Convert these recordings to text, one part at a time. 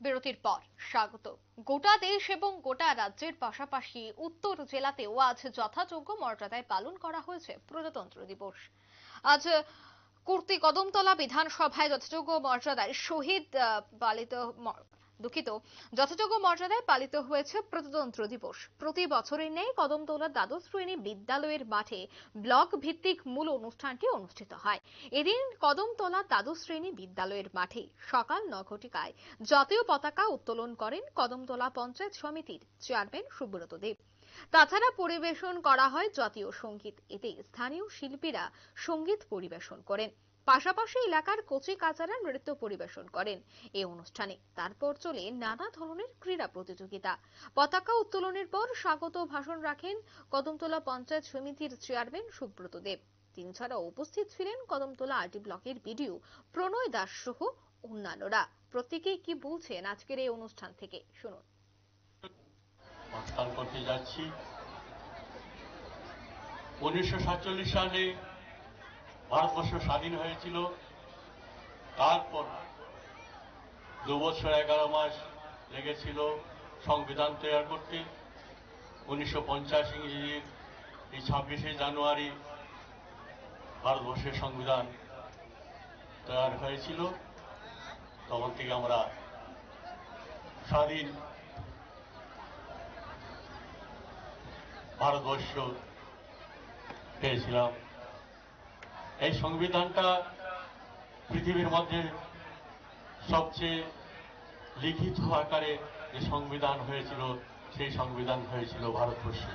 বিরতির পর স্বাগত। গোটা দেশ এবং গোটা রাজ্যের পাশাপাশি উত্তর জেলাতেও আজ যথাযোগ্য মর্যাদায় পালন করা হয়েছে প্রজাতন্ত্র দিবস। আজ কুর্তি কদমতলা বিধানসভায় যথাযোগ্য মর্যাদায় যথাযোগ্য মর্যাদায় পালিত হয়েছে প্রজাতন্ত্র দিবস। প্রতি বছরের ন্যায় কদমতলা দ্বাদশ শ্রেণী বিদ্যালয়ের মাঠে ব্লক ভিত্তিক মূল অনুষ্ঠানটি অনুষ্ঠিত হয়। এদিন কদমতলা দ্বাদশ শ্রেণী বিদ্যালয়ের মাঠে সকাল 9 ঘটিকায় জাতীয় পতাকা উত্তোলন করেন কদমতলা পঞ্চায়েত সমিতির চেয়ারম্যান সুব্রত দেব। তাছাড়া পরিবেশন করা হয় জাতীয় সঙ্গীত। এতে স্থানীয় শিল্পীরা সঙ্গীত পরিবেশন করেন, পাশাপাশি এলাকার কচি কাচারা নৃত্য পরিবেশন করেন। এই অনুষ্ঠানে তারপর চলে নানা ধরনের ক্রীড়া প্রতিযোগিতা। পতাকা উত্তোলনের পর স্বাগত ভাষণ রাখেন কদমতলা পঞ্চায়েত সমিতির চেয়ারম্যান সুব্রত দেব। তিনি ছাড়াও উপস্থিত ছিলেন কদমতলা আরটি ব্লকের বিডিও প্রণয় দাস সহ অন্যান্যরা। প্রত্যেকেই কি বলছেন আজকের এই অনুষ্ঠান থেকে শুনুন। করতে যাচ্ছি 1947 সালে ভারতবর্ষ স্বাধীন হয়েছিল। তারপর 2 বছর 11 মাস লেগেছিল সংবিধান তৈরি করতে। 1950 ইংরেজির এই 26শে জানুয়ারি ভারতবর্ষের সংবিধান তৈরি হয়েছিল। তখন থেকে আমরা স্বাধীন ভারতবর্ষ পেয়েছিলাম। এই সংবিধানটা পৃথিবীর মধ্যে সবচেয়ে লিখিত আকারে যে সংবিধান হয়েছিল, সেই সংবিধান হয়েছিল ভারতবর্ষে।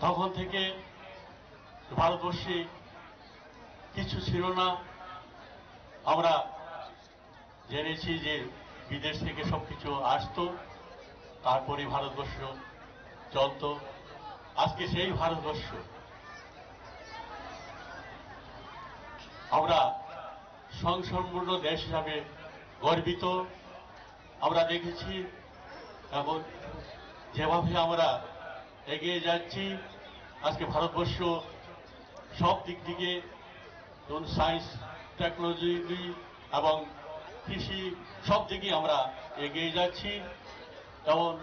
তখন থেকে ভারতবর্ষে কিছু ছিল না। আমরা জেনেছি যে বিদেশ থেকে সবকিছু আসতো, তারপরে ভারতবর্ষ চলত। আজকে সেই ভারতবর্ষ আমরা স্বয়ংসম্পূর্ণ দেশ হিসাবে গর্বিত। আমরা দেখেছি এখন যেভাবে আমরা এগিয়ে যাচ্ছি। আজকে ভারতবর্ষ সব দিক থেকে সায়েন্স, টেকনোলজি এবং কৃষি সব দিকে আমরা এগিয়ে যাচ্ছি। যেমন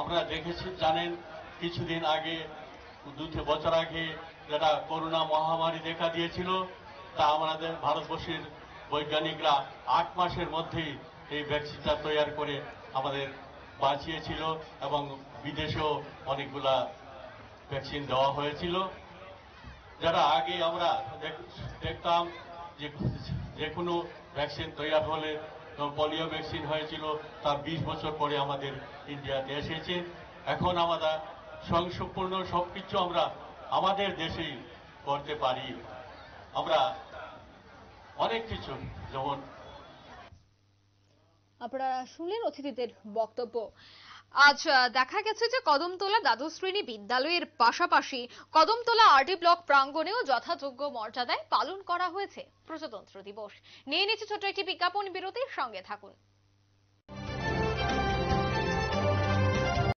আপনারা দেখেছেন, জানেন কিছুদিন আগে 2 বছর আগে যেটা করোনা মহামারী দেখা দিয়েছিল, তা আমাদের ভারতবর্ষের বৈজ্ঞানিকরা 8 মাসের মধ্যেই এই ভ্যাকসিনটা তৈরি করে আমাদের বাঁচিয়েছিল এবং বিদেশেও অনেকগুলা ভ্যাকসিন দেওয়া হয়েছিল। যারা আগে আমরা দেখতাম যে কোনো ভ্যাকসিন তৈরি হলে, পোলিও ভ্যাকসিন হয়েছিল, তার 20 বছর পরে আমাদের ইন্ডিয়াতে এসেছে। এখন আমরা স্বয়ংসম্পূর্ণ সবকিছু আমরা আমাদের দেশেই করতে পারি। আমরা অনেক কিছু, যেমন আপনারা শুনলেন অতিথিদের বক্তব্য। আজ দেখা গেছে যে কদমতলা দ্বাদশ শ্রেণী বিদ্যালয়ের পাশাপাশি কদমতলা আরডি ব্লক প্রাঙ্গণেও যথাযোগ্য মর্যাদায় পালন করা হয়েছে প্রজাতন্ত্র দিবস। নিয়ে নিচ্ছে ছোট্ট একটি বিজ্ঞাপন বিরতির সঙ্গে থাকুন।